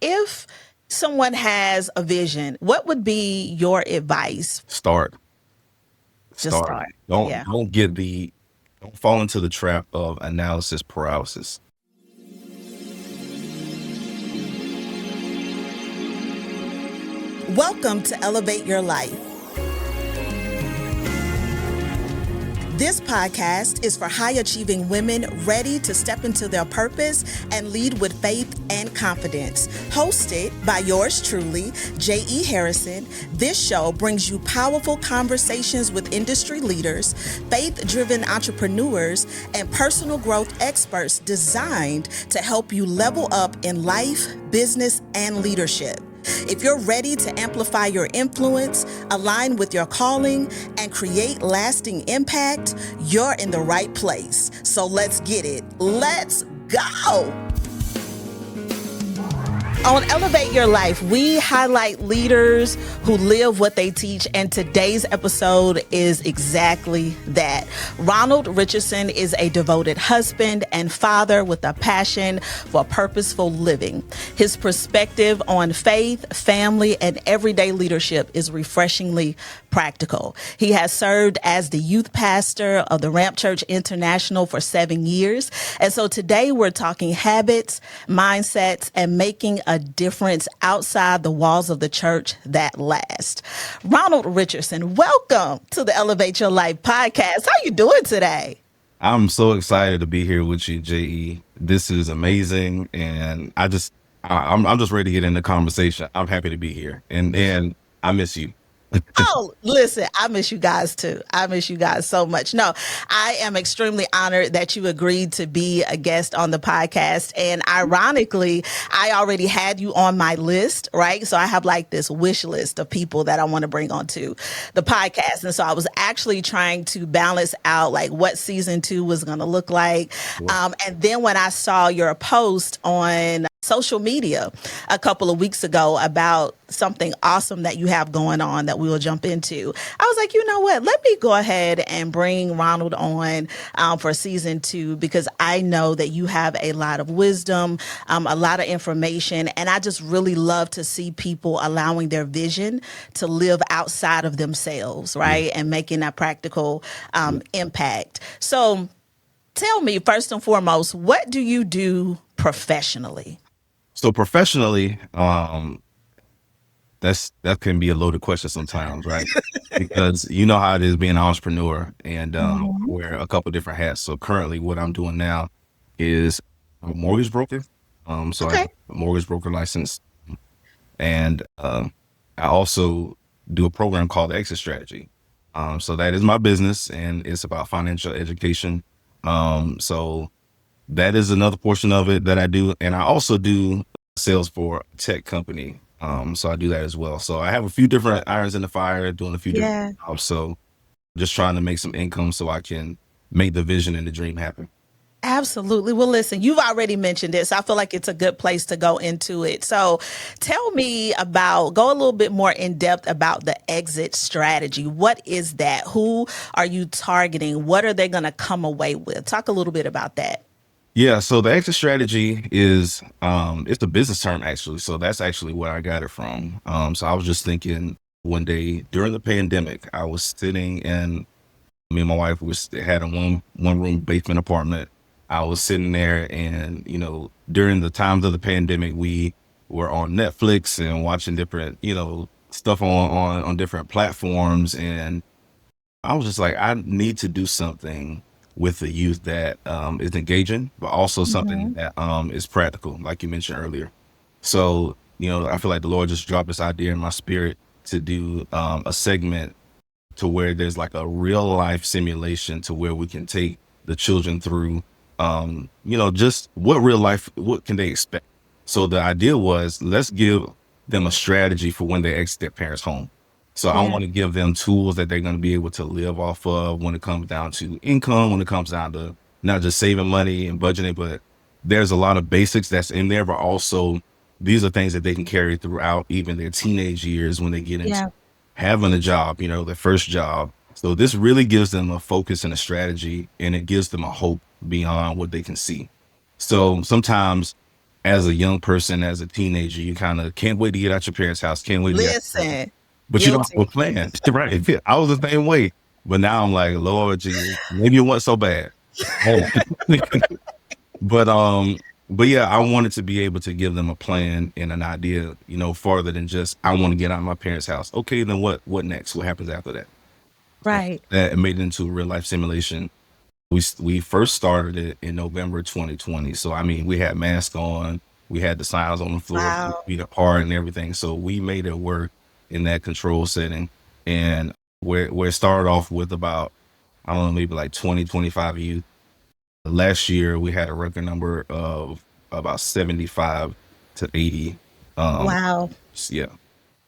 If someone has a vision, what would be your advice? Start. Just Start. start. Don't Yeah. don't get the don't fall into the trap of analysis paralysis. Welcome to Elevate Your Life. This podcast is for high-achieving women ready to step into their purpose and lead with faith and confidence. Hosted by yours truly, J.E. Harrison, this show brings you powerful conversations with industry leaders, faith-driven entrepreneurs, and personal growth experts designed to help you level up in life, business, and leadership. If you're ready to amplify your influence, align with your calling, and create lasting impact, you're in the right place. So let's get it. Let's go. On Elevate Your Life, we highlight leaders who live what they teach, and today's episode is exactly that. Ronald Richardson is a devoted husband and father with a passion for purposeful living. His perspective on faith, family, and everyday leadership is refreshingly practical. He has served as the youth pastor of the Ramp Church International for 7 years. And so today we're talking habits, mindsets, and making a difference outside the walls of the church that last. Ronald Richardson, welcome to the Elevate Your Life podcast. How you doing today? I'm so excited to be here with you, JE. This is amazing, and I'm just ready to get in the conversation. I'm happy to be here, and I miss you. Oh, listen, I miss you guys too. I miss you guys so much. No, I am extremely honored that you agreed to be a guest on the podcast. And ironically, I already had you on my list, right? So I have like this wish list of people that I want to bring onto the podcast. And so I was actually trying to balance out like what season 2 was going to look like. And then when I saw your post on social media a couple of weeks ago about something awesome that you have going on that we will jump into, I was like, you know what? Let me go ahead and bring Ronald on for season 2, because I know that you have a lot of wisdom, a lot of information, and I just really love to see people allowing their vision to live outside of themselves, right? And making that practical impact. So tell me, first and foremost, what do you do professionally? So professionally, that can be a loaded question sometimes, right? Because you know how it is being an entrepreneur, and I wear a couple different hats. So currently, what I'm doing now is I'm a mortgage broker. So I have Okay. a mortgage broker license, and I also do a program called the Exit Strategy. So that is my business, and it's about financial education. So that is another portion of it that I do, and I also do sales for a tech company. So I do that as well. So I have a few different irons in the fire, doing a few different Yeah, jobs. So just trying to make some income so I can make the vision and the dream happen. absolutely. Well, listen, you've already mentioned it, so I feel like it's a good place to go into it. So tell me go a little bit more in depth about the exit strategy. What is that? Who are you targeting? What are they going to come away with? Talk a little bit about that. Yeah, so the exit strategy is it's a business term actually. So that's actually where I got it from. So I was just thinking one day during the pandemic, I was sitting in me and my wife had a one room basement apartment. I was sitting there, and during the times of the pandemic, we were on Netflix and watching different stuff on different platforms, and I was just like, I need to do something with the youth that is engaging, but also something Hmm. that is practical, like you mentioned earlier. So, I feel like the Lord just dropped this idea in my spirit to do a segment to where there's like a real life simulation to where we can take the children through, just what can they expect? So the idea was, let's give them a strategy for when they exit their parents' home. So I Yeah. want to give them tools that they're going to be able to live off of when it comes down to income, when it comes down to not just saving money and budgeting, but there's a lot of basics that's in there, but also these are things that they can carry throughout even their teenage years when they get into Yeah. having a job, their first job. So this really gives them a focus and a strategy, and it gives them a hope beyond what they can see. So sometimes as a young person, as a teenager, you kind of can't wait to get out your parents' house, can't wait to get out, Listen, but you don't have a guilty. plan. Right. I was the same way. But now I'm like, Lord Jesus, maybe it wasn't so bad. Oh. But but yeah, I wanted to be able to give them a plan and an idea, farther than just I want to get out of my parents' house. Okay, then what next? What happens after that? Right. That made it into a real life simulation. We first started it in November 2020. So I mean, we had masks on, we had the signs on the floor, Wow. feet apart and everything. So we made it work in that control setting. And where it started off with about, I don't know, maybe like 20, 25 youth. Last year we had a record number of about 75 to 80. Um, Wow. yeah,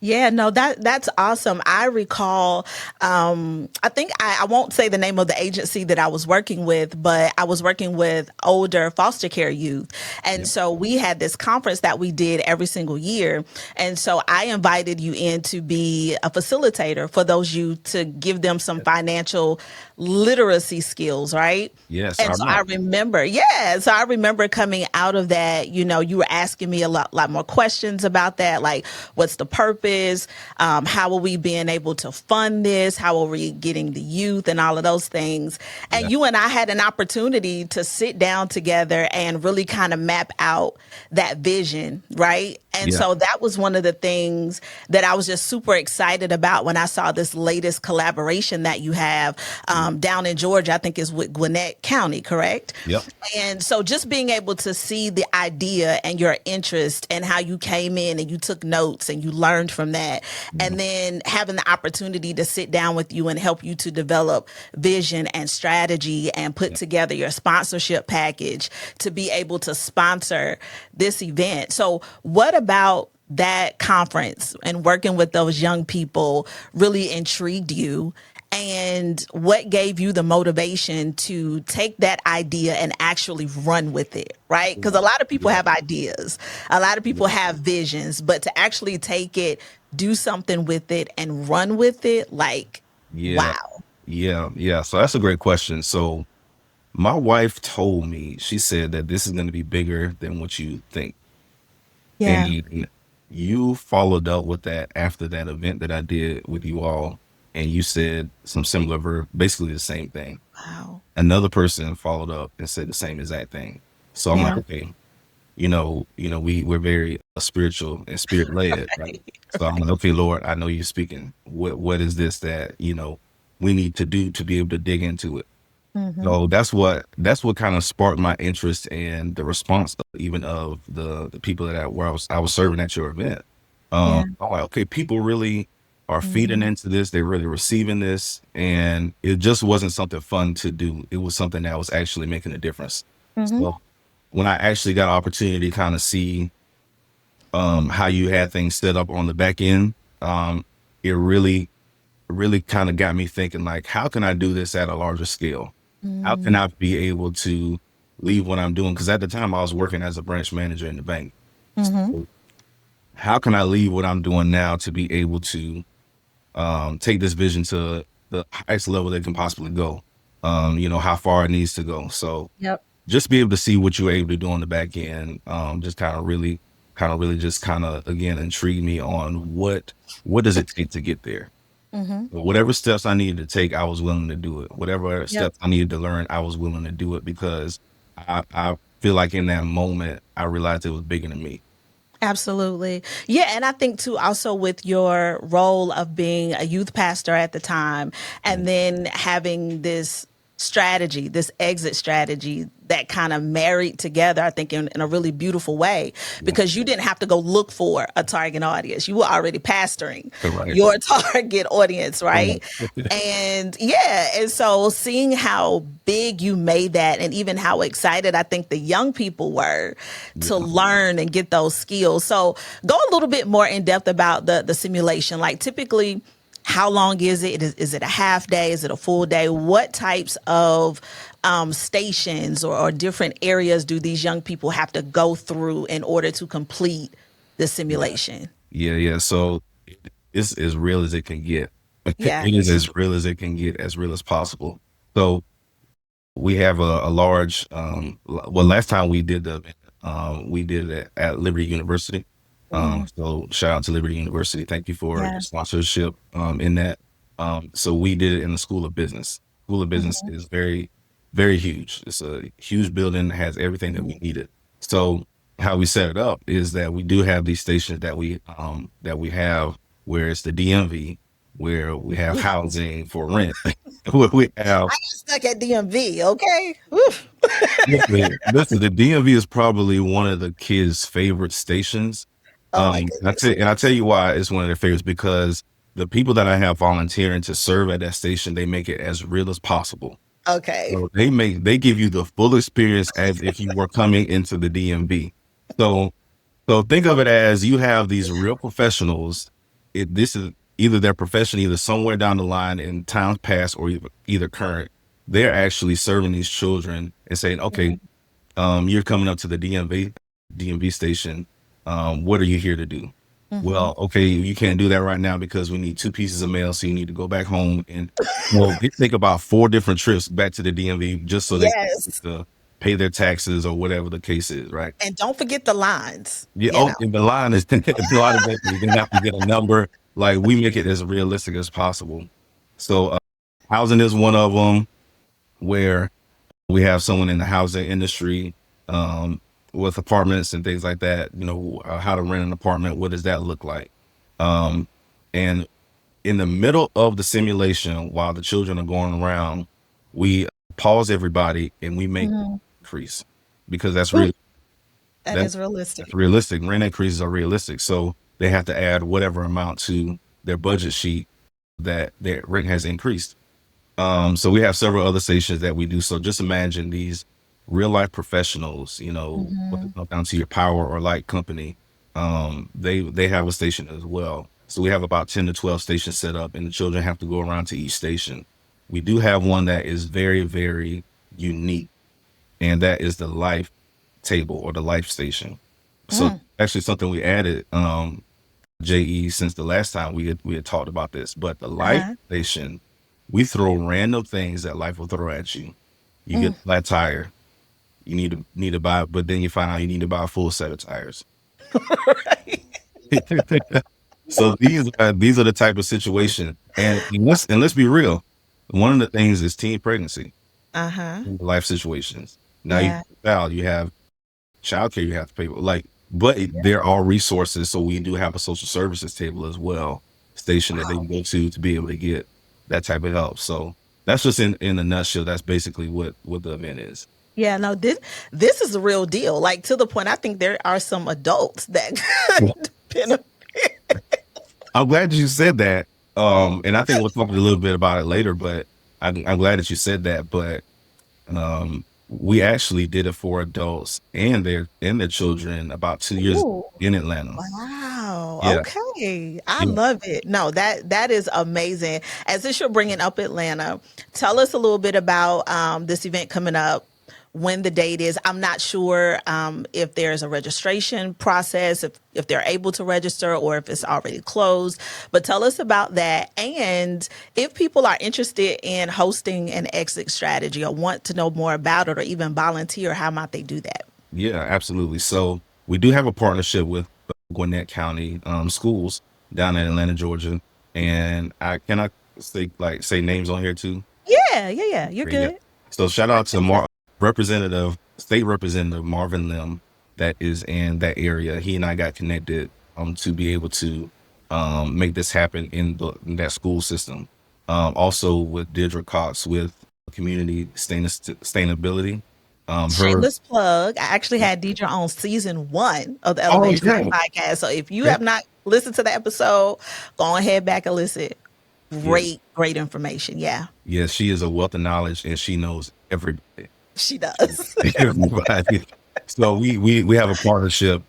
Yeah, no, that's awesome. I recall, I think I won't say the name of the agency that I was working with, but I was working with older foster care youth. And yeah, so we had this conference that we did every single year. And so I invited you in to be a facilitator for those youth to give them some financial literacy skills, right? yes, I And so I remember. remember, yeah. So I remember coming out of that, you were asking me a lot more questions about that, like what's the purpose? How are we being able to fund this? How are we getting the youth and all of those things? And Yeah, you and I had an opportunity to sit down together and really kind of map out that vision, right? And yeah, so that was one of the things that I was just super excited about when I saw this latest collaboration that you have down in Georgia. I think is with Gwinnett County, correct? yep, And so just being able to see the idea and your interest and how you came in and you took notes and you learned from that. mhm, And then having the opportunity to sit down with you and help you to develop vision and strategy and put yeah, together your sponsorship package to be able to sponsor this event. So what about that conference and working with those young people really intrigued you? And what gave you the motivation to take that idea and actually run with it, right? Because a lot of people yeah, have ideas, a lot of yeah, people have visions, but to actually take it, do something with it, and run with it, like, yeah, wow. yeah, yeah. So that's a great question. So my wife told me, she said that this is going to be bigger than what you think. Yeah. And you followed up with that after that event that I did with you all. And you said some similar verb, basically the same thing. Wow. Another person followed up and said the same exact thing. So I'm like, Yeah. okay, we're very spiritual and spirit led, right? So I'm like, okay, Lord, I know you're speaking. What is this that, we need to do to be able to dig into it? Hmm. So that's what kind of sparked my interest and the response even of the people where I was serving at your event. Yeah. I'm like, okay, people really are feeding Hmm. into this. They're really receiving this, and it just wasn't something fun to do. It was something that was actually making a difference. Hmm. So when I actually got an opportunity to kind of see how you had things set up on the back end, it really kind of got me thinking like, how can I do this at a larger scale? How can I be able to leave what I'm doing? Because at the time I was working as a branch manager in the bank. Hmm. So how can I leave what I'm doing now to be able to take this vision to the highest level they can possibly go? How far it needs to go. So Yep. just be able to see what you're able to do on the back end, just kind of really just kind of again intrigue me on what does it take to get there. Hmm. Whatever steps I needed to take, I was willing to do it. Whatever Yep. steps I needed to learn, I was willing to do it because I feel like in that moment I realized it was bigger than me. Absolutely. Yeah. And I think too, also with your role of being a youth pastor at the time, Yeah, and then having this strategy, this exit strategy that kind of married together, I think in a really beautiful way, yeah, because you didn't have to go look for a target audience. You were already pastoring right. your target audience, Right. right? And yeah, and so seeing how big you made that and even how excited I think the young people were to Yeah. learn and get those skills. So go a little bit more in depth about the simulation. Like typically, how long is it? Is it a half day? Is it a full day? What types of stations or different areas do these young people have to go through in order to complete the Yeah. simulation? Yeah. Yeah. So it's as real as it can get. It Yeah. is as real as it can get, as real as possible. So we have a large, well, last time we did the event, We did it at Liberty University. Mm, So shout out to Liberty University. Thank you for your yeah. sponsorship in that. So we did it in the School of Business. School of Business Mhm, is very, very huge. It's a huge building, has everything that mhm. we needed. So how we set it up is that we do have these stations that we have where it's the DMV, where we have Ooh, housing for rent, where we have I got stuck at DMV. Okay. Oof. listen, the DMV is probably one of the kids' favorite stations. Oh my goodness. And I tell you why it's one of their favorites because the people that I have volunteering to serve at that station, they make it as real as possible. Okay. So they give you the full experience as if you were coming into the DMV. So so think of it as you have these real professionals. This is either their profession, either somewhere down the line in times past or either current. They're actually serving these children and saying, okay, Mhm, you're coming up to the DMV station. What are you here to do? mhm. Well, okay, you can't do that right now because we need 2 pieces of mail, so you need to go back home. And well, they think about 4 different trips back to the DMV just so they Yes. can pay their taxes or whatever the case is, right? And don't forget the lines, Yeah. you Oh, know. and the line is the line is basically you're gonna have to get a number. Like we make it as realistic as possible. So housing is one of them where we have someone in the housing industry um, with apartments and things like that. You know, how to rent an apartment. What does that look like? Um, and in the middle of the simulation, while the children are going around, we pause everybody and we make Mhm. increase because that's Ooh, real. that That, is that's realistic. realistic. Rent increases are realistic, so they have to add whatever amount to their budget sheet that their rent has increased. So we have several other stations that we do. So just imagine these real life professionals, you know, whether it Mhm. comes down to your power or light company, they have a station as well. So we have about 10 to 12 stations set up and the children have to go around to each station. We do have one that is very, very unique, and that is the life table or the life station. So Mm. actually something we added, JE, since the last time we had talked about this, but the life Uh-huh. station, we throw random things that life will throw at you. You get Mm. a flat tire, you need to buy, but then you find out you need to buy a full set of tires. Right. So these are the type of situation, and let's be real. One of the things is teen pregnancy, Uh-huh. life situations. Now you Yeah. child, you have childcare you have to pay for. Like, but there are resources. So we do have a social services table as well, station that they Wow. can go to be able to get that type of help. So that's just in a nutshell. That's basically what the event is. Yeah, no, this is the real deal. Like to the point, I think there are some adults that Well, could benefit. I'm glad you said that. And I think we'll talk a little bit about it later. But I'm glad that you said that. But we actually did it for adults and their children about 2 years Ooh. in Atlanta. Wow. Yeah, Okay. I yeah. love it. No, that is amazing. As this you're bringing up Atlanta, tell us a little bit about this event coming up, when the date is. I'm not sure if there's a registration process, if they're able to register or if it's already closed. But tell us about that. And if people are interested in hosting an exit strategy or want to know more about it or even volunteer, how might they do that? Yeah, absolutely. So we do have a partnership with Gwinnett County schools down in Atlanta, Georgia, and I say names on here too. Yeah, yeah, yeah. You're Great, yeah. good. So shout out to State Representative Marvin Lim that is in that area. He and I got connected to be able to make this happen in that school system. Also with Deirdre Cox with community sustainability. Her Shameless plug. I actually had Deidre on season 1 of the Oh Elevation yeah. podcast. So if you Yeah. have not listened to the episode, go on ahead back and listen. Yeah. Great, great information. Yeah, Yeah, she is a wealth of knowledge and she knows everybody. she does. Everybody. So we have a partnership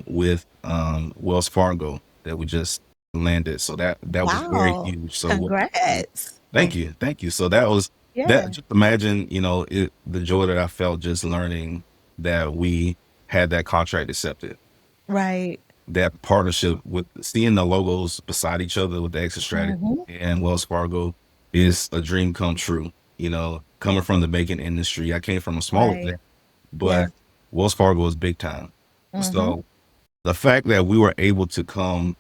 with Wells Fargo that we just landed. So that was very Wow. huge. So what Congrats. thank you. Thank you. So that was that Yeah. just imagine, the joy that I felt just learning that we had that contract accepted. Right. That partnership with seeing the logos beside each other with the exit strategy Hmm. and Wells Fargo is a dream come true. Coming from the banking industry, I came from a smaller Right. thing, Yeah. but Wells Fargo is big time. Mm-hmm. So the fact that we were able to come,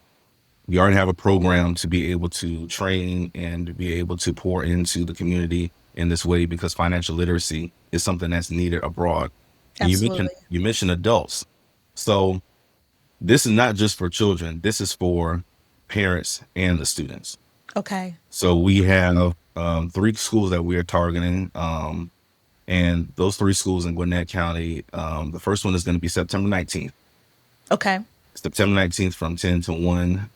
we already have a program to be able to train and to be able to pour into the community in this way, because financial literacy is something that's needed abroad. And Absolutely. you mentioned adults. So this is not just for children. This is for parents and the students. Okay. So we have three schools that we are targeting. And those three schools in Gwinnett County, the first one is going to be September 19th. Okay. September 19th from 10 to 1.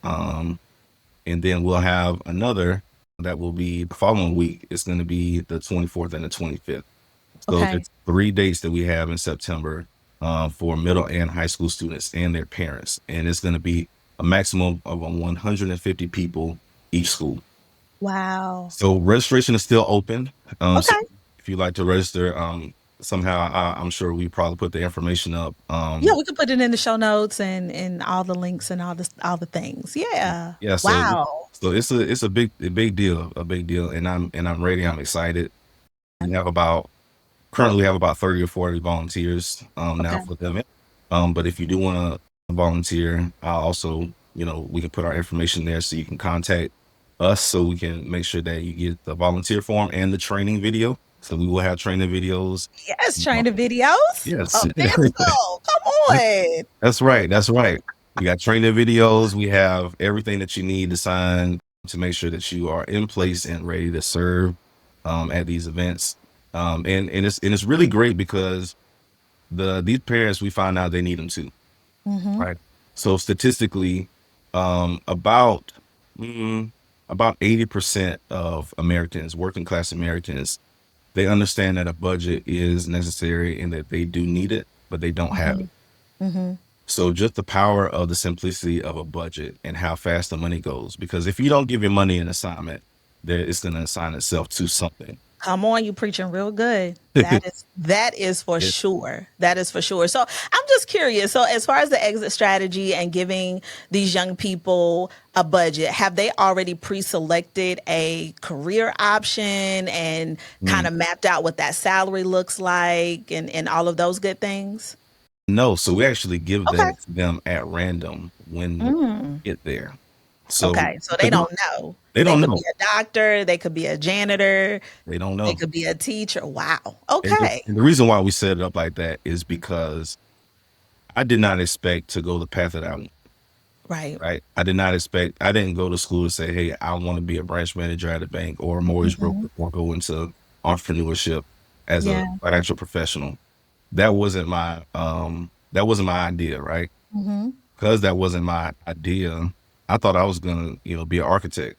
And then we'll have another that will be the following week. It's going to be the 24th and the 25th. So Okay. it's 3 dates that we have in September for middle and high school students and their parents. And it's going to be a maximum of 150 people each school. Wow. So registration is still open. So Okay. if you'd like to register, somehow I'm sure we probably put the information up. Yeah, we could put it in the show notes and all the links and all the things. Yeah. Yeah, so Wow. it's a big deal, and I'm ready. I'm excited. We have about currently we have about 30 or 40 volunteers now Okay. for the event. But if you do want to volunteer, I'll also, we can put our information there so you can contact us so we can make sure that you get the volunteer form and the training video. So we will have training videos. Yes, training videos. Yes. Oh, physical. Come on. That's right. That's right. We got training videos. We have everything that you need to sign to make sure that you are in place and ready to serve at these events. And it's really great because these parents, we find out they need them too, Mm-hmm. right? So statistically, about 80% of Americans, working class Americans, they understand that a budget is necessary and that they do need it, but they don't have Mm-hmm. it. Mm-hmm. So just the power of the simplicity of a budget and how fast the money goes. Because if you don't give your money an assignment, it's going to assign itself to something. Come on, you preaching real good. That is for Yeah. sure. That is for sure. So I'm just curious. So as far as the exit strategy and giving these young people a budget, have they already pre-selected a career option and kind Mm. of mapped out what that salary looks like and all of those good things? No, so we actually give Okay. that to them at random when they Mm. get there. So Okay. So they because don't know. they They don't could be know. a doctor, they could be a janitor, They don't they know. could be a teacher. Wow. And the, Okay. and the reason why we set it up like that is because I did not expect to go the path that I went. Right. Right. I didn't go to school to say, hey, I want to be a branch manager at a bank or a mortgage Hmm. broker or go into entrepreneurship as a Yeah. financial professional. That wasn't my idea, right? Hmm. Because that wasn't my idea, I thought I was gonna, be an architect.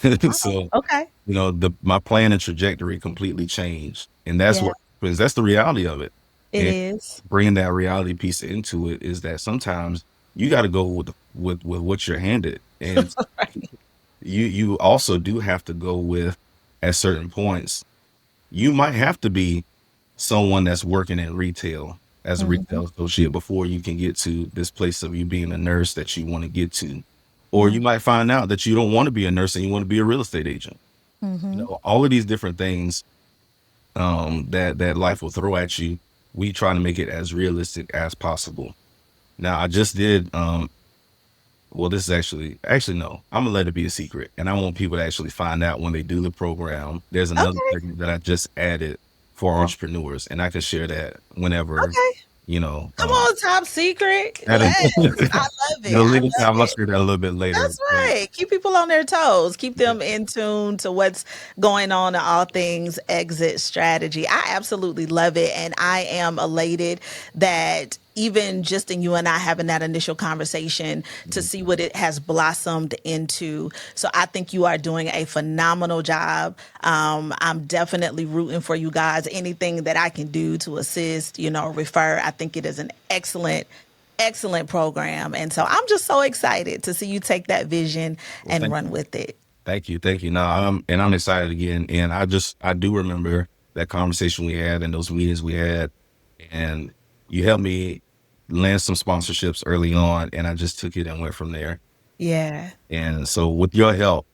Oh, So, okay. my plan and trajectory completely changed. And Yeah, because that's the reality of it. it And is. bringing that reality piece into it is that sometimes you got to go with what you're handed. And Right. you also do have to go with, at certain points, you might have to be someone that's working in retail as a Mhm. retail associate before you can get to this place of you being a nurse that you want to get to. Or Yeah. you might find out that you don't want to be a nurse and you want to be a real estate agent. Mhm. All of these different things that life will throw at you, we try to make it as realistic as possible. Now, I just did well, this is actually no, I'm gonna let it be a secret, and I want people to actually find out when they do the program. There's another Okay. segment that I just added for entrepreneurs, and I can share that whenever, Okay. you know, Come on, top secret. at a Yes. I love it. it'll I leave love time. I'll it. share that a little bit later, That's but right. Keep people on their toes. Keep yeah, them in tune to what's going on in all things exit strategy. I absolutely love it. And I am elated that even just in you and I having that initial conversation to mhm, see what it has blossomed into. So I think you are doing a phenomenal job. I'm definitely rooting for you guys. Anything that I can do to assist, refer, I think it is an excellent program. And so I'm just so excited to see you take that vision well, and run with it. thank you. No, I'm excited again, and I do remember that conversation we had and those meetings we had, and you helped me land some sponsorships early on, and I just took it and went from there. Yeah. And so, with your help,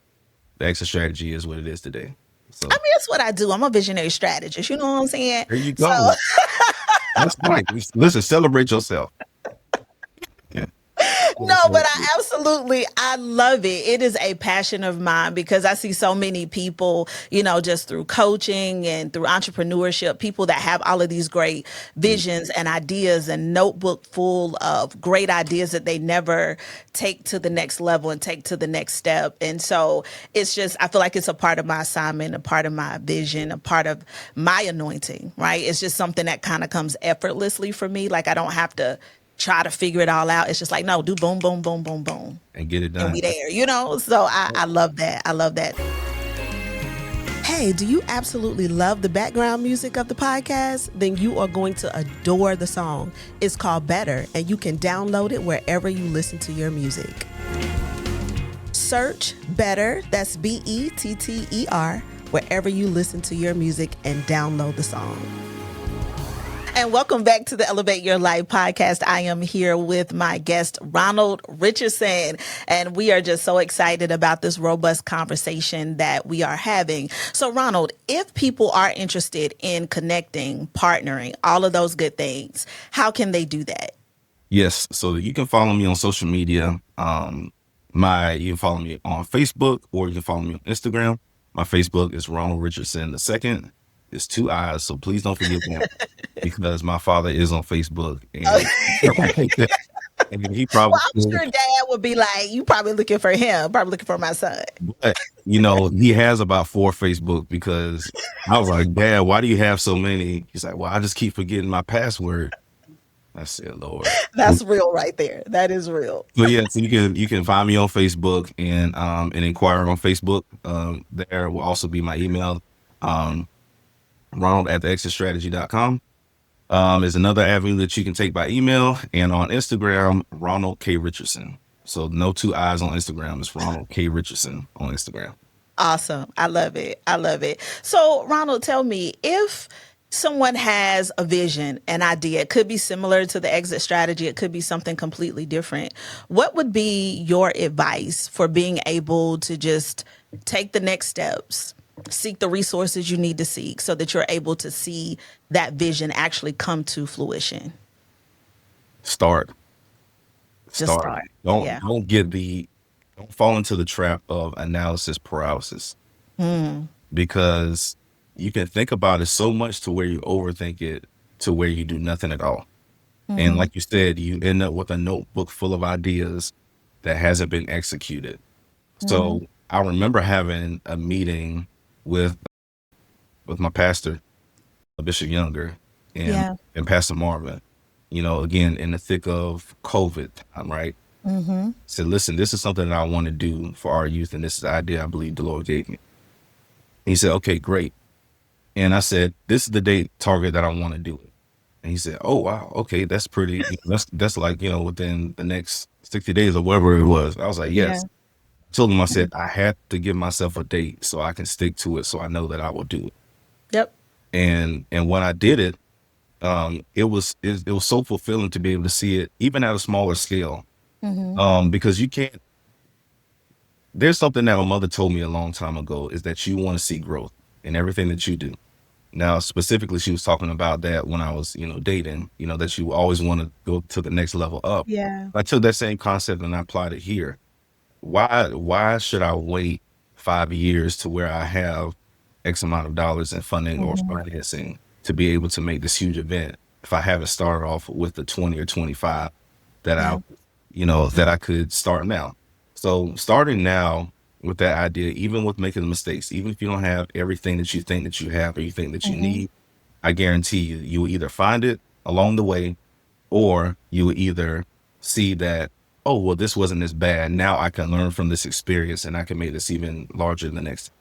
the exit strategy is what it is today. I So mean, that's what I do. I'm a visionary strategist. You know what I'm saying? there you So go. That's fine. Listen, celebrate yourself. Yeah. No, but I love it. It is a passion of mine because I see so many people, just through coaching and through entrepreneurship, people that have all of these great visions and ideas and notebook full of great ideas that they never take to the next level and take to the next step. And so it's just, I feel like it's a part of my assignment, a part of my vision, a part of my anointing, right? It's just something that kind of comes effortlessly for me. Like I don't have to try to figure it all out. It's just like, no, do boom, boom, boom, boom, boom. And get it And done. we there. So I love that. I love that. Hey, do you absolutely love the background music of the podcast? Then you are going to adore the song. It's called Better, and you can download it wherever you listen to your music. Search Better, that's Better, wherever you listen to your music and download the song. And welcome back to the Elevate Your Life podcast. I am here with my guest, Ronald Richardson, and we are just so excited about this robust conversation that we are having. So, Ronald, if people are interested in connecting, partnering, all of those good things, how can they do that? Yes. So you can follow me on social media. You can follow me on Facebook, or you can follow me on Instagram. My Facebook is Ronald Richardson II. It's 2 eyes, so please don't forget that, because my father is on Facebook, and he Well, probably, I'm sure Dad would be like, you probably looking for him, probably looking for my son. but he has about 4 Facebook, because I was like, Dad, why do you have so many? He's like, well, I just keep forgetting my password. I said, Lord. That's real right there. That is real. So yeah, so you can find me on Facebook and inquire on Facebook. There will also be my email, Ronald@theexitstrategy.com. Is another avenue that you can take by email, and on Instagram, Ronald K Richardson. So no 2 eyes on Instagram. It's Ronald K Richardson on Instagram. Awesome. I love it. I love it. So, Ronald, tell me, if someone has a vision, an idea, it could be similar to the exit strategy, it could be something completely different. What would be your advice for being able to just take the next steps, seek the resources you need to seek so that you're able to see that vision actually come to fruition? Start. Just start. Don't Yeah. don't fall into the trap of analysis paralysis, because you can think about it so much to where you overthink it to where you do nothing at all. And like you said, you end up with a notebook full of ideas that hasn't been executed. So I remember having a meeting with my pastor, Bishop Younger, Yeah. and Pastor Marvin, again, in the thick of COVID time, right? Said, listen, this is something that I want to do for our youth, and this is the idea I believe the Lord gave me. He said, okay, great. And I said, this is the date target that I want to do it. And he said, oh, wow, okay, that's pretty, that's like, within the next 60 days or whatever it was. I was like, yes. Yeah. Told him, I said, I had to give myself a date so I can stick to it, so I know that I will do it. Yep. And when I did it, it was so fulfilling to be able to see it, even at a smaller scale. Because there's something that my mother told me a long time ago, is that you want to see growth in everything that you do. Now, specifically, she was talking about that when I was, dating, that you always want to go to the next level up. Yeah. I took that same concept and I applied it here. Why should I wait 5 years to where I have X amount of dollars in funding or financing to be able to make this huge event, if I haven't started off with the 20 or 25 that that I could start now? So starting now with that idea, even with making the mistakes, even if you don't have everything that you think that you have or you think that you need, I guarantee you will either find it along the way, or you will either see that, oh, well, this wasn't as bad. Now I can learn from this experience and I can make this even larger the next.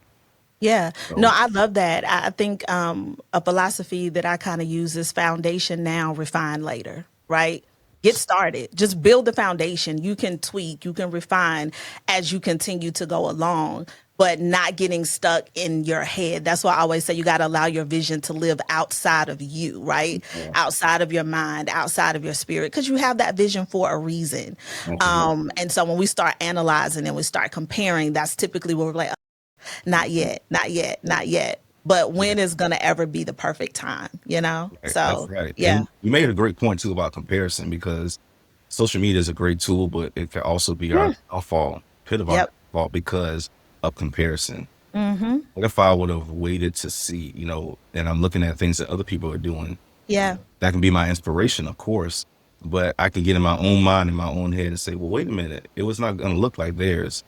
Yeah. No, So I love that. I think a philosophy that I kind of use is foundation now, refine later, right? Get started. Just build the foundation. You can tweak, you can refine as you continue to go along, but not getting stuck in your head. That's why I always say you got to allow your vision to live outside of you, right? yeah, Outside of your mind, outside of your spirit, because you have that vision for a reason. absolutely. And so when we start analyzing and we start comparing, that's typically where we're like, not yet, not yet, not yet. but Yeah, when is going to ever be the perfect time, you know? right. That's So, right. yeah. And you made a great point too about comparison, because social media is a great tool, but it can also be Yeah. our fault, pit of our Yep. fault, because of comparison. Mhm. What if I would have waited to see, and I'm looking at things that other people are doing? Yeah. That can be my inspiration, of course, but I can get in my own mind, in my own head, and say, well, wait a minute, it was not going to look like theirs.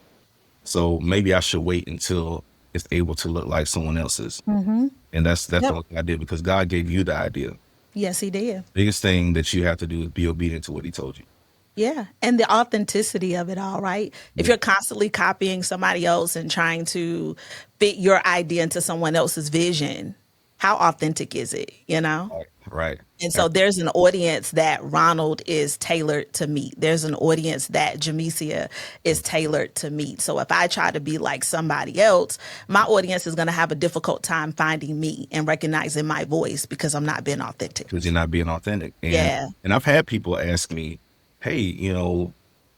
So maybe I should wait until it's able to look like someone else's. Mhm. And that's Yep. what I did, because God gave you the idea. Yes, he did. Biggest thing that you have to do is be obedient to what he told you. Yeah. And the authenticity of it all, right? If Yeah. you're constantly copying somebody else and trying to fit your idea into someone else's vision, how authentic is it, you know? Right. Right. And so there's an audience that Ronald is tailored to meet. There's an audience that Jamesia is tailored to meet. So if I try to be like somebody else, my audience is going to have a difficult time finding me and recognizing my voice because I'm not being authentic. Because you're not being authentic. And Yeah. and I've had people ask me, hey,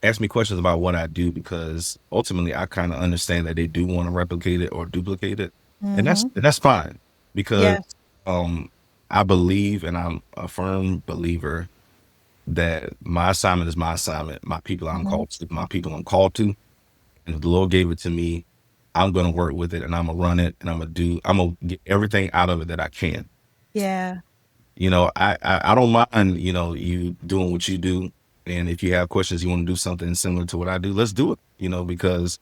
ask me questions about what I do, because ultimately I kind of understand that they do want to replicate it or duplicate it. And that's fine, because Yeah. um I believe, and I'm a firm believer, that my assignment is my assignment. My people I'm Mhm. called to, my people I'm called to. And if the Lord gave it to me, I'm gonna work with it, and I'm gonna run it, and I'm gonna get everything out of it that I can. Yeah. I don't mind, you doing what you do. And if you have questions, you want to do something similar to what I do, let's do it, because,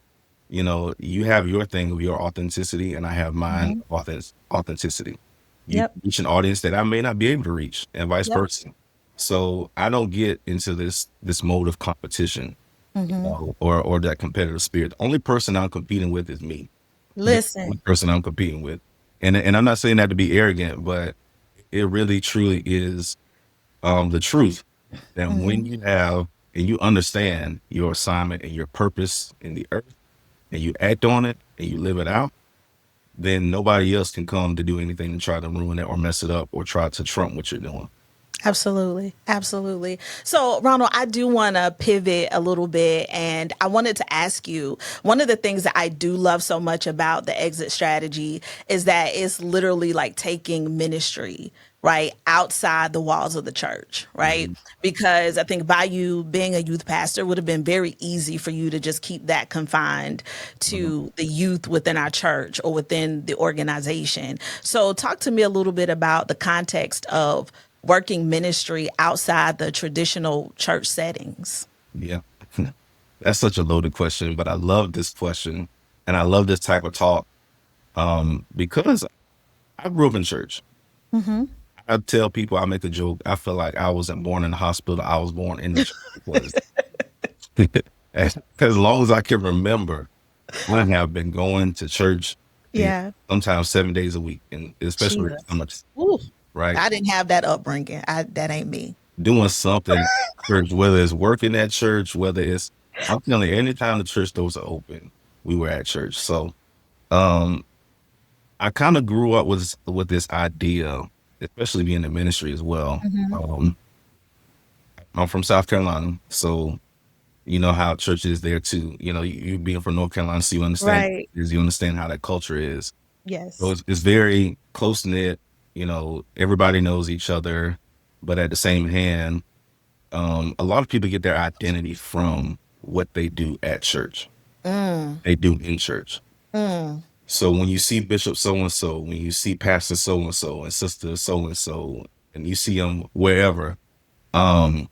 you have your thing of your authenticity, and I have mine Mhm. of authenticity. You Yep. reach an audience that I may not be able to reach, and vice Yep. versa. So I don't get into this mode of competition, Mhm. or that competitive spirit. The only person I'm competing with is me. That's the Listen. only person I'm competing with. And I'm not saying that to be arrogant, but it really truly is the truth, that when Mhm. you have and you understand your assignment and your purpose in the earth, and you act on it and you live it out, then nobody else can come to do anything to try to ruin it or mess it up or try to trump what you're doing. Absolutely. Absolutely. So, Ronald, I do want to pivot a little bit and I wanted to ask you one of the things that I do love so much about the exit strategy is that it's literally like taking ministry, right, outside the walls of the church, right? Mhm. Because I think by you being a youth pastor would have been very easy for you to just keep that confined Mhm. to the youth within our church or within the organization. So, talk to me a little bit about the context of working ministry outside the traditional church settings? Yeah. That's such a loaded question, but I love this question, and I love this type of talk, because I grew up in church. Hmm. I tell people, I make a joke, I feel like I wasn't born in the hospital, I was born in the church, because as long as I can remember, I have been going to church, and Yeah. sometimes 7 days a week, and especially in the Jesus. summer, Ooh, right? I didn't have that upbringing. That ain't me. Doing something at church, whether it's working at church, whether it's, I'm telling you, anytime the church doors are open, we were at church. So um I kind of grew up with this idea, especially being in ministry as well. Hmm. Um, I'm from South Carolina, so you know how church is there too. You being from North Carolina, so Right. you understand how that culture is. So Yes. it's very close knit. Everybody knows each other, but at the same hand, a lot of people get their identity from what they do at church. Mm, They do in church. mm, So when you see Bishop so and so, when you see Pastor and Sister so, and you see them wherever, um,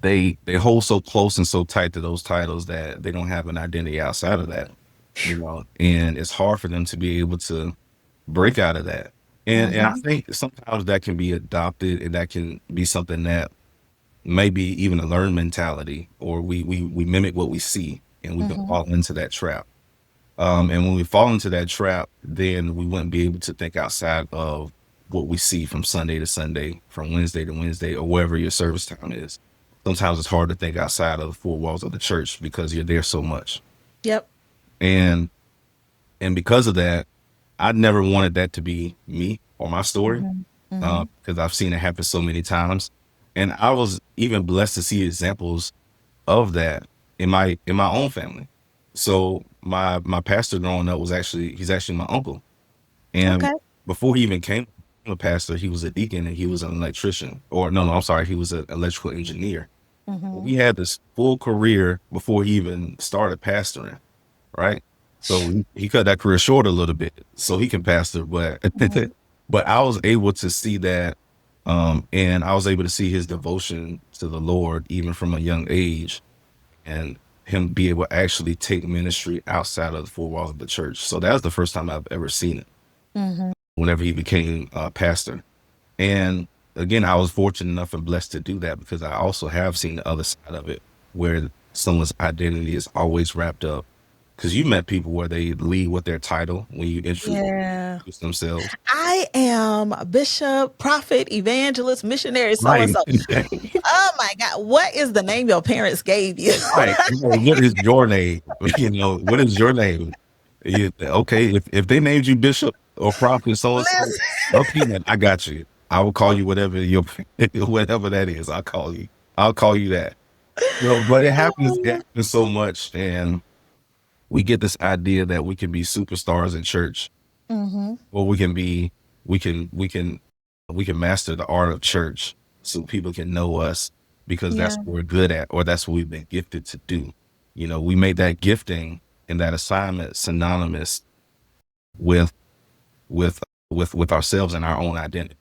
they hold so close and so tight to those titles that they don't have an identity outside of that. And it's hard for them to be able to break out of that. And I hmm, think sometimes that can be adopted, and that can be something that maybe even a learned mentality, or we mimic what we see, and we can hmm. fall into that trap. And when we fall into that trap, then we wouldn't be able to think outside of what we see from Sunday to Sunday, from Wednesday to Wednesday, or wherever your service time is. Sometimes it's hard to think outside of the four walls of the church because you're there so much. Yep. And because of that, I never wanted that to be me or my story, Hmm. Hmm. because I've seen it happen so many times. And I was even blessed to see examples of that in my own family. So my pastor growing up he's actually my uncle. And Okay. before he even came a pastor, he was a deacon and he was an electrician. Or no, I'm sorry, he was an electrical engineer. Mm-hmm. He had this full career before he even started pastoring, right? So he cut that career short a little bit so he can pastor, but Mm-hmm. but I was able to see that, and I was able to see his devotion to the Lord even from a young age, and him be able to actually take ministry outside of the four walls of the church. So that was the first time I've ever seen it. Mm-hmm. Whenever he became a pastor, and again, I was fortunate enough and blessed to do that because I also have seen the other side of it, where someone's identity is always wrapped up. Because you met people where they lead with their title when you introduce Yeah. themselves. I am a bishop, prophet, evangelist, missionary, so and Right. so. Oh my God. What is the name your parents gave you? Right. What is your name? What is your name? Okay, if they named you bishop or prophet so and so, Listen. okay, then I got you. I will call you whatever your whatever that is. I'll call you. I'll call you that. No, but it happens so much, and we get this idea that we can be superstars in church, Mm-hmm. or we can we can we can master the art of church so people can know us because Yeah. that's what we're good at, or that's what we've been gifted to do. We made that gifting and that assignment synonymous with with with ourselves and our own identity.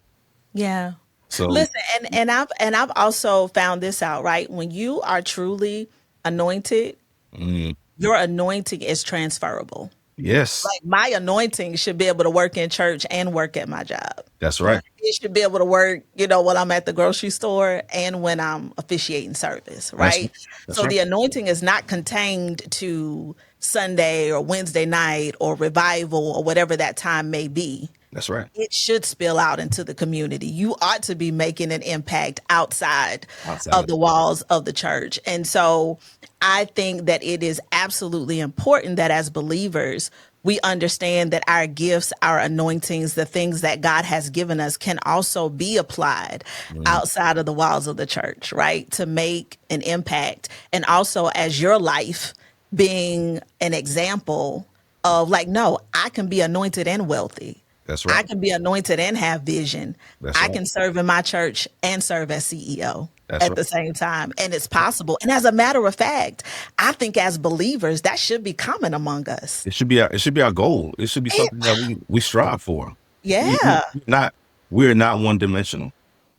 Yeah. So Listen, and I've also found this out, right? When you are truly anointed, mm, your anointing is transferable. yes, Like my anointing should be able to work in church and work at my job. that's right. It should be able to work, when I'm at the grocery store and when I'm officiating service, That's right? that's So right. the anointing is not contained to Sunday or Wednesday night or revival or whatever that time may be. That's right. It should spill out into the community. You ought to be making an impact outside Outside of of the walls of the church. And so I think that it is absolutely important that as believers, we understand that our gifts, our anointings, the things that God has given us can also be applied mm, outside of the walls of the church, right? To make an impact. And also as your life being an example of like, no, I can be anointed and wealthy. that's I right. can be anointed and have vision. That's I right. can serve in my church and serve as CEO That's at right. the same time. And it's possible. And as a matter of fact, I think as believers, that should be common among us. It should be our goal. It should be It- something that we strive for. yeah, We're not one dimensional.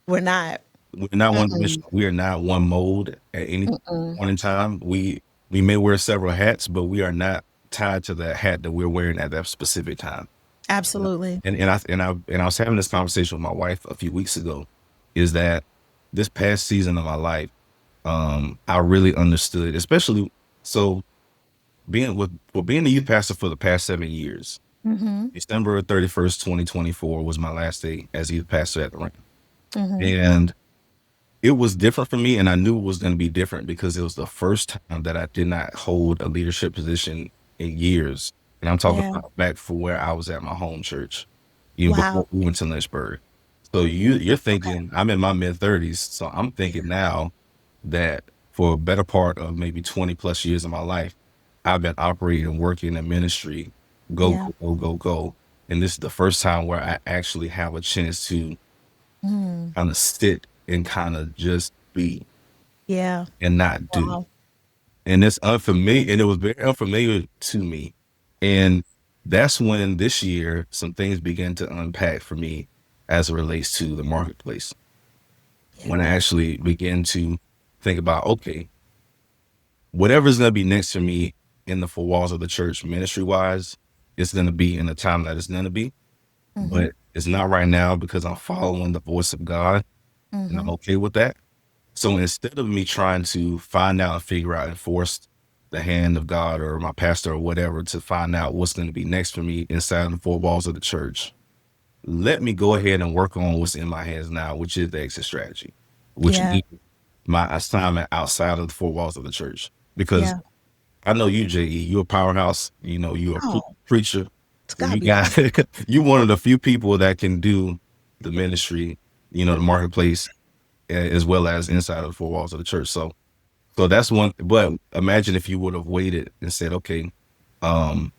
we're not. We're not one Mm-mm, dimensional. We are not one mold at any mm-mm. point in time. We may wear several hats, but we are not tied to that hat that we're wearing at that specific time. You know? Absolutely. And I was having this conversation with my wife a few weeks ago, is that this past season of my life, I really understood, especially so being the youth pastor for the past 7 years. Mm-hmm, December 31st, 2024 was my last day as youth pastor at the ranch. mm-hmm. And it was different for me, and I knew it was going to be different because it was the first time that I did not hold a leadership position in years. And I'm talking Yeah. about back for where I was at my home church, even Wow. before we went to Lynchburg. So you're Okay. thinking I'm in my mid 30s, so I'm thinking now that for a better part of maybe 20 plus years of my life, I've been operating and working in ministry, go, Yeah. go, go, go, go. And this is the first time where I actually have a chance to Mm. kind of sit and kind of just be Yeah. and not do. Wow. And it's unfamiliar, and it was very unfamiliar to me. And that's when this year some things began to unpack for me as it relates to the marketplace. Yeah. When I actually began to think about, okay, whatever's going to be next to me in the four walls of the church, ministry wise, it's going to be in the time that it's going to be. Mm-hmm, But it's not right now because I'm following the voice of God and I'm mm-hmm. okay with that. So instead of me trying to find out and figure out and force the hand of God or my pastor or whatever to find out what's going to be next for me inside the four walls of the church, let me go ahead and work on what's in my hands now, which is the exit strategy, which Yeah. is my assignment outside of the four walls of the church. Because Yeah. I know you, JE, you're a powerhouse, you're a Oh, preacher. it's So gotta you be got, you one of the few people that can do the ministry, the marketplace, as well as inside of the four walls of the church. So that's one. But imagine if you would have waited and said, okay, um,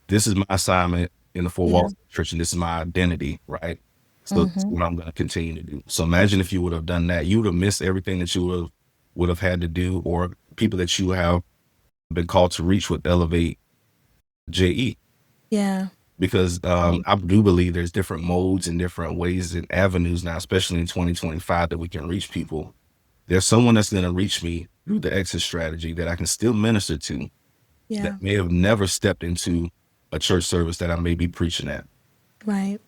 this is my assignment. in the four Yeah. walls of the church, and this is my identity, right? So this is Hmm. what I'm going to continue to do. So imagine if you would have done that, you would have missed everything that you would have had to do, or people that you have been called to reach with Elevate JE. Yeah. Because I do believe there's different modes and different ways and avenues now, especially in 2025, that we can reach people. There's someone that's going to reach me through the exit strategy that I can still minister to, Yeah. that may have never stepped into a church service that I may be preaching at. Right.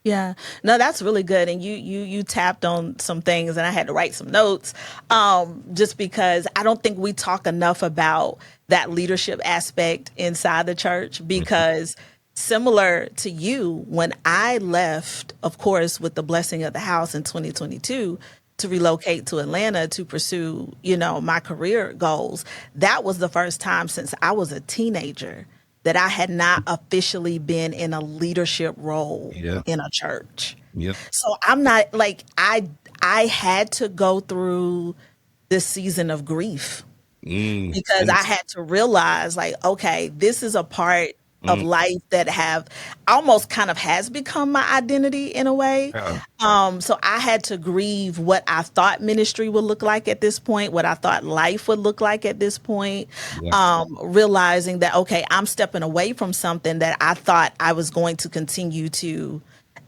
Yeah. No, that's really good. And you tapped on some things and I had to write some notes. Just because I don't think we talk enough about that leadership aspect inside the church, Mhm. because similar to you, when I left, of course, with the blessing of the house in 2022 to relocate to Atlanta to pursue, my career goals, that was the first time since I was a teenager that I had not officially been in a leadership role Yeah. in a church. Yep. So I'm not like I had to go through this season of grief because I Yes. had to realize, like, okay, this is a part of Mm, life that have almost kind of has become my identity in a way. yeah. So I had to grieve what I thought ministry would look like at this point, what I thought life would look like at this point. Yeah. Realizing that, okay, I'm stepping away from something that I thought I was going to continue to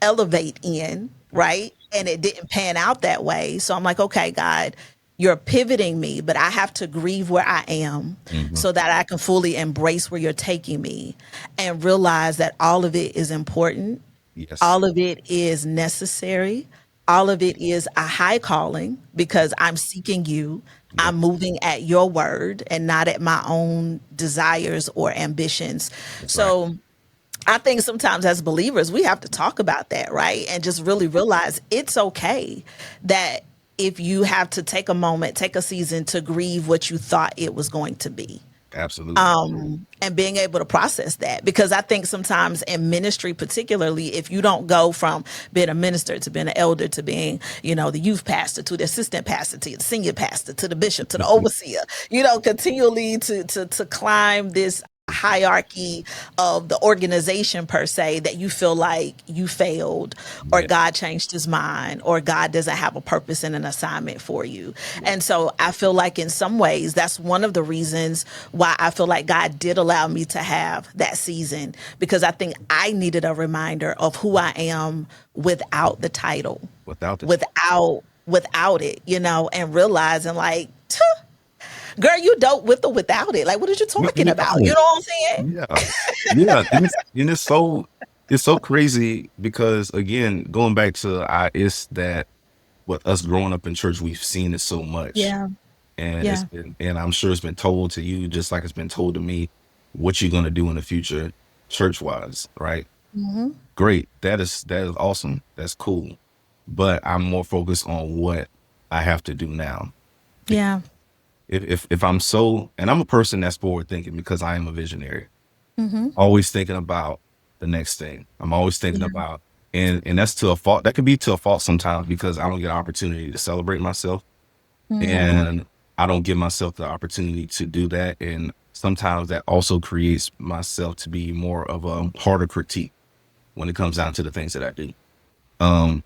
elevate in, right? And it didn't pan out that way. So I'm like, okay, God, you're pivoting me, but I have to grieve where I am Mhm. so that I can fully embrace where you're taking me and realize that all of it is important. Yes. All of it is necessary. All of it is a high calling because I'm seeking you. Yep. I'm moving at your word and not at my own desires or ambitions. That's right. So I think sometimes as believers, we have to talk about that, right? And just really realize it's okay that if you have to take a moment, take a season to grieve what you thought it was going to be, Absolutely. and being able to process that. Because I think sometimes in ministry, particularly, if you don't go from being a minister to being an elder to being, the youth pastor to the assistant pastor to the senior pastor to the bishop to the Mhm. overseer, continually to climb this hierarchy of the organization per se, that you feel like you failed or Yeah. God changed his mind or God doesn't have a purpose and an assignment for you. Yeah. And so I feel like in some ways that's one of the reasons why I feel like God did allow me to have that season, because I think I needed a reminder of who I am without the title, Without the without it, and realizing like, girl, you dope with or without it. Like, what are you talking about? You without know what I'm saying? Yeah. Yeah. And it's so crazy because, again, going back to it's that with us growing up in church, we've seen it so much. Yeah. And Yeah. and I'm sure it's been told to you just like it's been told to me what you're gonna do in the future, church wise, right? Hmm. Great. That is awesome. That's cool. But I'm more focused on what I have to do now. Yeah. If I'm so, and I'm a person that's forward thinking because I am a visionary, Hmm. always thinking about the next thing. I'm always thinking Yeah. about, and that's to a fault. That can be to a fault sometimes because I don't get an opportunity to celebrate myself, Hmm. and I don't give myself the opportunity to do that. And sometimes that also creates myself to be more of a harder critique when it comes down to the things that I do. Um,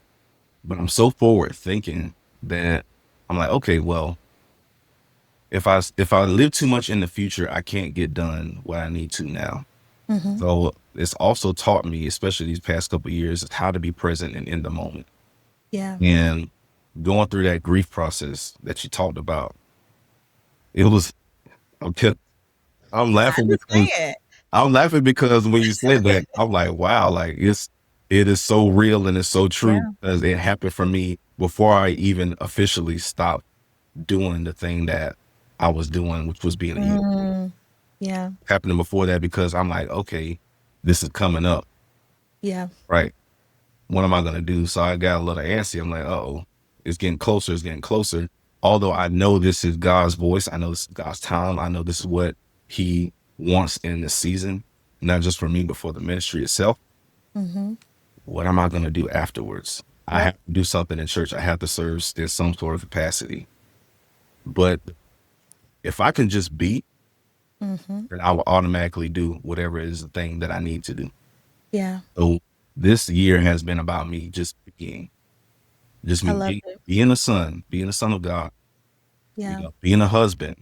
but I'm so forward thinking that I'm like, okay, well, if I live too much in the future, I can't get done what I need to now. Hmm. So it's also taught me, especially these past couple of years, how to be present and in the moment. Yeah. And going through that grief process that you talked about, it was I'm, kept- I'm I laughing because understand. when you said that, I'm like, wow, like it is so real and it's so true Yeah. because it happened for me before I even officially stopped doing the thing that I was doing, which was being a youth. Mm. Yeah. Happening before that because I'm like, okay, this is coming up, Yeah. right? What am I gonna do? So I got a little antsy. I'm like, oh, it's getting closer, it's getting closer. Although I know this is God's voice, I know this is God's time, I know this is what He wants in this season, not just for me, but for the ministry itself. Hmm. What am I gonna do afterwards? I Yep. have to do something in church. I have to serve in some sort of capacity. But if I can just be, Hmm. then I will automatically do whatever is the thing that I need to do. Yeah. So this year has been about me just being, just I me love it. being a son of God, Yeah. being a husband,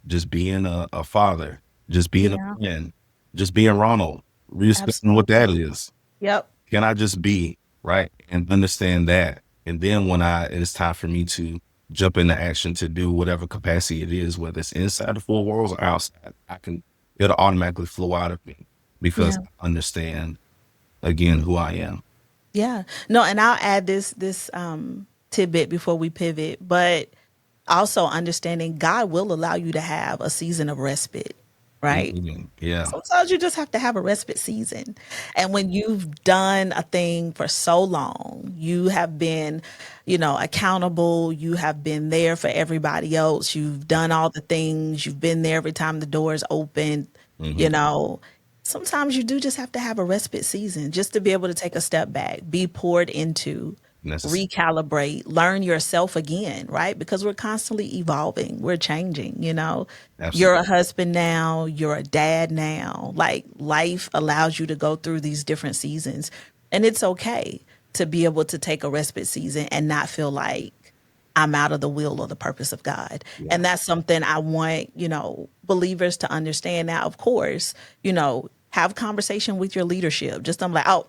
just being a father, just being a Yeah. friend, just being Ronald, respecting what that Absolutely. is. Yep. Can I just be right and understand that? And then when it's time for me to jump into action to do whatever capacity it is, whether it's inside the four walls or outside, it'll automatically flow out of me because Yeah. I understand again who I am. Yeah. No, and I'll add this tidbit before we pivot, but also understanding God will allow you to have a season of respite, right? Yeah. Sometimes you just have to have a respite season. And when you've done a thing for so long, you have been, accountable, you have been there for everybody else, you've done all the things, you've been there every time the doors open, you Hmm. know. Sometimes you do just have to have a respite season just to be able to take a step back, be poured into, Necessary. recalibrate, learn yourself again, right? Because we're constantly evolving, we're changing. You're Absolutely. a husband now, you're a dad now. Like life allows you to go through these different seasons. And it's okay to be able to take a respite season and not feel like I'm out of the will or the purpose of God. Yeah. And that's something I want, believers to understand. Now, of course, have conversation with your leadership. Just I'm like, oh,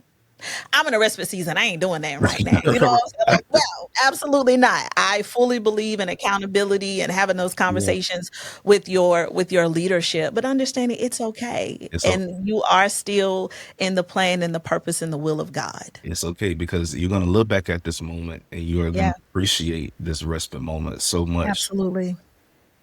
I'm in a respite season. I ain't doing that right now. You know what I'm saying? Like, well, absolutely not. I fully believe in accountability and having those Yeah. conversations with your leadership, but understanding it's okay. It's okay. And you are still in the plan and the purpose and the will of God. It's okay because you're going to look back at this moment and you are going Yeah, to appreciate this respite moment so much. absolutely.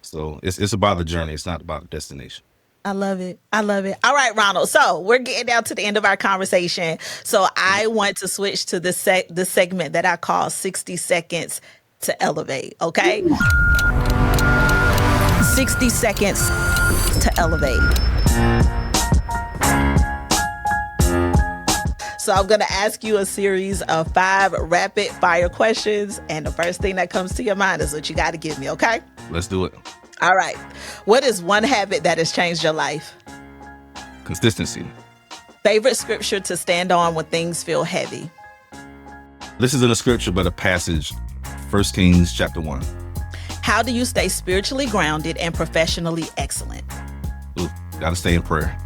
So it's about the journey. It's not about the destination. I love it. I love it. All right, Ronald. So we're getting down to the end of our conversation. So I want to switch to the segment that I call 60 seconds to elevate. Okay. 60 seconds to elevate. So I'm going to ask you a series of 5 rapid fire questions. And the first thing that comes to your mind is what you got to give me. Okay. Let's do it. All right. What is one habit that has changed your life? Consistency. Favorite scripture to stand on when things feel heavy? This isn't a scripture, but a passage. 1 Kings chapter 1. How do you stay spiritually grounded and professionally excellent? Ooh, gotta stay in prayer.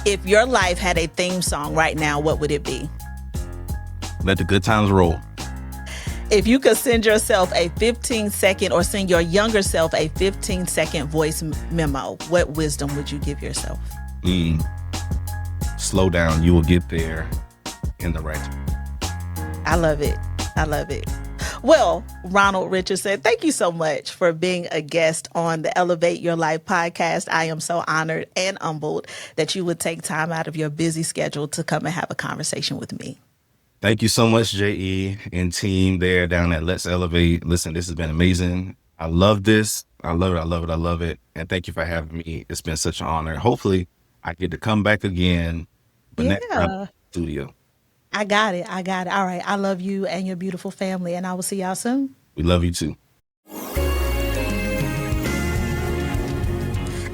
If your life had a theme song right now, what would it be? Let the good times roll. If you could send yourself a 15-second or send your younger self a 15-second voice memo, what wisdom would you give yourself? Slow down. You will get there in the right time. I love it. I love it. Well, Ronald Richardson, thank you so much for being a guest on the Elevate Your Life podcast. I am so honored and humbled that you would take time out of your busy schedule to come and have a conversation with me. Thank you so much, JE and team there down at Let's Elevate. Listen, this has been amazing. I love this. I love it. I love it. I love it. And thank you for having me. It's been such an honor. Hopefully I get to come back again, but next time in Yeah, the studio. I got it. I got it. All right. I love you and your beautiful family, and I will see y'all soon. We love you too.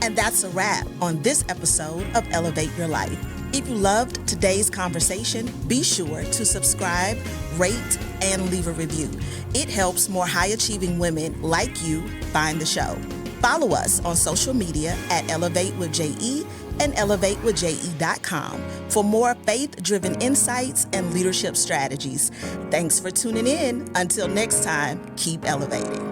And that's a wrap on this episode of Elevate Your Life. If you loved today's conversation, be sure to subscribe, rate, and leave a review. It helps more high-achieving women like you find the show. Follow us on social media at Elevate with JE and elevatewithje.com for more faith-driven insights and leadership strategies. Thanks for tuning in. Until next time, keep elevating.